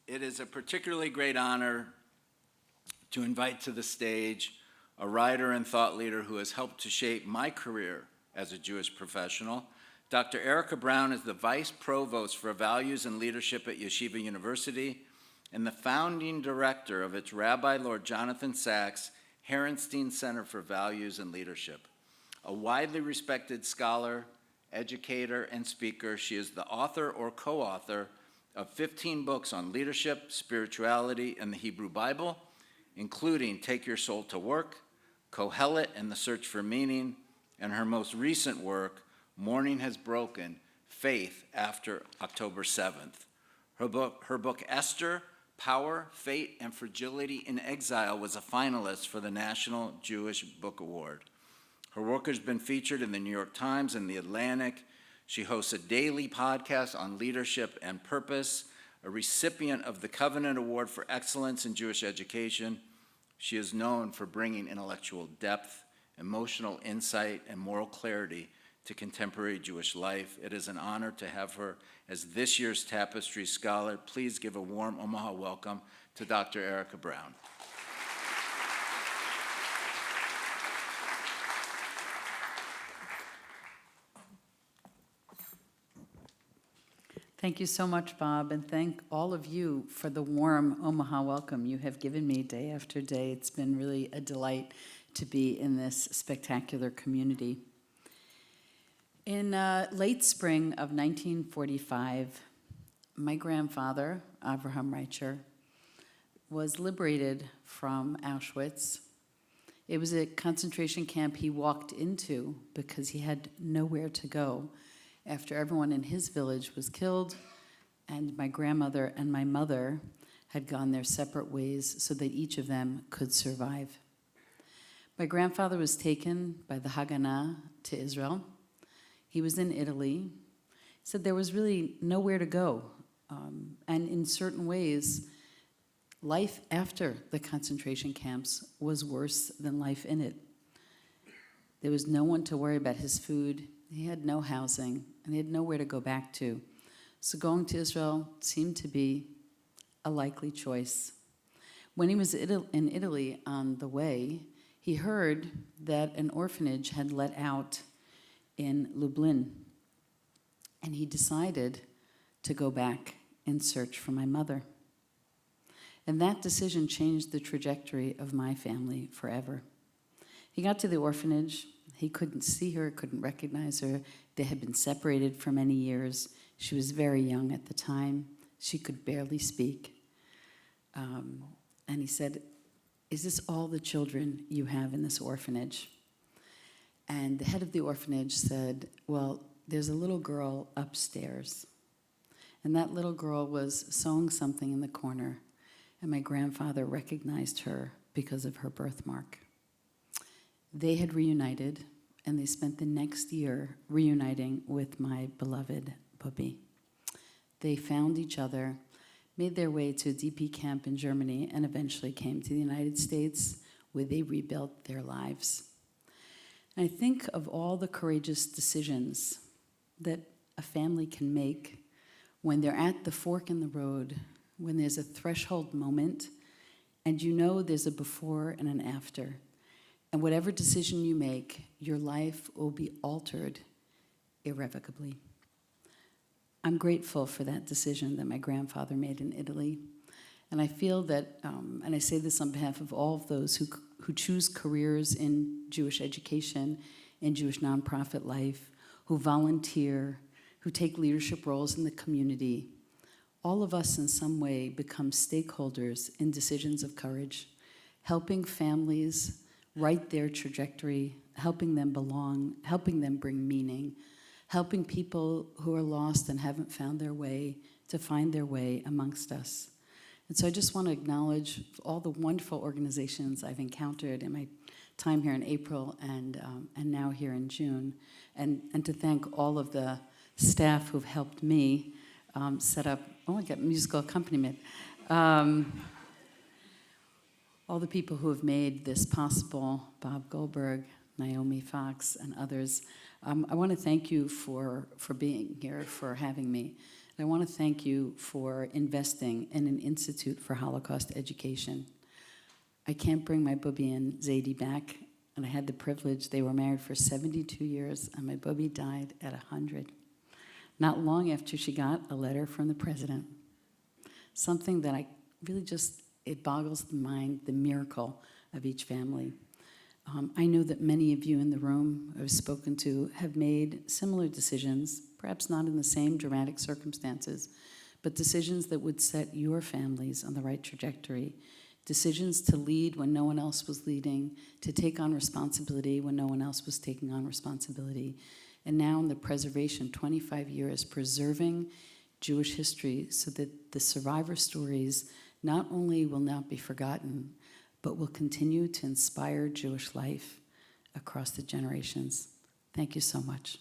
It is a particularly great honor to invite to the stage a writer and thought leader who has helped to shape my career as a Jewish professional. Dr. Erica Brown is the Vice Provost for Values and Leadership at Yeshiva University and the founding director of its Rabbi Lord Jonathan Sacks Herenstein Center for Values and Leadership. A widely respected scholar, educator, and speaker, she is the author or co-author of 15 books on leadership, spirituality, and the Hebrew Bible, including Take Your Soul to Work, Kohelet and the Search for Meaning, and her most recent work, Morning Has Broken, Faith After October 7th. Her book Esther, Power, Fate, and Fragility in Exile was a finalist for the National Jewish Book Award. Her work has been featured in the New York Times and the Atlantic. She hosts a daily podcast on leadership and purpose, a recipient of the Covenant Award for Excellence in Jewish Education. She is known for bringing intellectual depth, emotional insight, and moral clarity to contemporary Jewish life. It is an honor to have her as this year's Tapestry Scholar. Please give a warm Omaha welcome to Dr. Erica Brown. Thank you so much, Bob, and thank all of you for the warm Omaha welcome you have given me day after day. It's been really a delight to be in this spectacular community. In late spring of 1945, my grandfather, Avraham Reicher, was liberated from Auschwitz. It was a concentration camp he walked into because he had nowhere to go after everyone in his village was killed, and my grandmother and my mother had gone their separate ways so that each of them could survive. My grandfather was taken by the Haganah to Israel. He was in Italy. He said there was really nowhere to go. And in certain ways, life after the concentration camps was worse than life in it. There was no one to worry about his food. He had no housing, and he had nowhere to go back to. So going to Israel seemed to be a likely choice. When he was in Italy on the way, he heard that an orphanage had let out in Lublin, and he decided to go back and search for my mother. And that decision changed the trajectory of my family forever. He got to the orphanage. He couldn't see her, couldn't recognize her. They had been separated for many years. She was very young at the time. She could barely speak. And he said, "Is this all the children you have in this orphanage?" And the head of the orphanage said, "Well, there's a little girl upstairs." And that little girl was sewing something in the corner, and my grandfather recognized her because of her birthmark. They had reunited, and they spent the next year reuniting with my beloved Bobby. They found each other, made their way to a DP camp in Germany, and eventually came to the United States, where they rebuilt their lives. And I think of all the courageous decisions that a family can make when they're at the fork in the road, when there's a threshold moment, and you know there's a before and an after. And whatever decision you make, your life will be altered irrevocably. I'm grateful for that decision that my grandfather made in Italy. And I feel that, and I say this on behalf of all of those who choose careers in Jewish education, in Jewish nonprofit life, who volunteer, who take leadership roles in the community. All of us in some way become stakeholders in decisions of courage, helping families write their trajectory, helping them belong, helping them bring meaning, helping people who are lost and haven't found their way to find their way amongst us. And so I just want to acknowledge all the wonderful organizations I've encountered in my time here in April and now here in June, and to thank all of the staff who've helped me set up, I got musical accompaniment. All the people who have made this possible, Bob Goldberg, Naomi Fox, and others. I want to thank you for being here, for having me. I want to thank you for investing in an Institute for Holocaust Education. I can't bring my bubby and Zadie back, and I had the privilege. They were married for 72 years, and my bubby died at 100. Not long after she got a letter from the president. Something that I really just, it boggles the mind, the miracle of each family. I know that many of you in the room I've spoken to have made similar decisions, perhaps not in the same dramatic circumstances, but decisions that would set your families on the right trajectory. Decisions to lead when no one else was leading, to take on responsibility when no one else was taking on responsibility. And now in the preservation, 25 years, preserving Jewish history so that the survivor stories not only will not be forgotten, but will continue to inspire Jewish life across the generations. Thank you so much.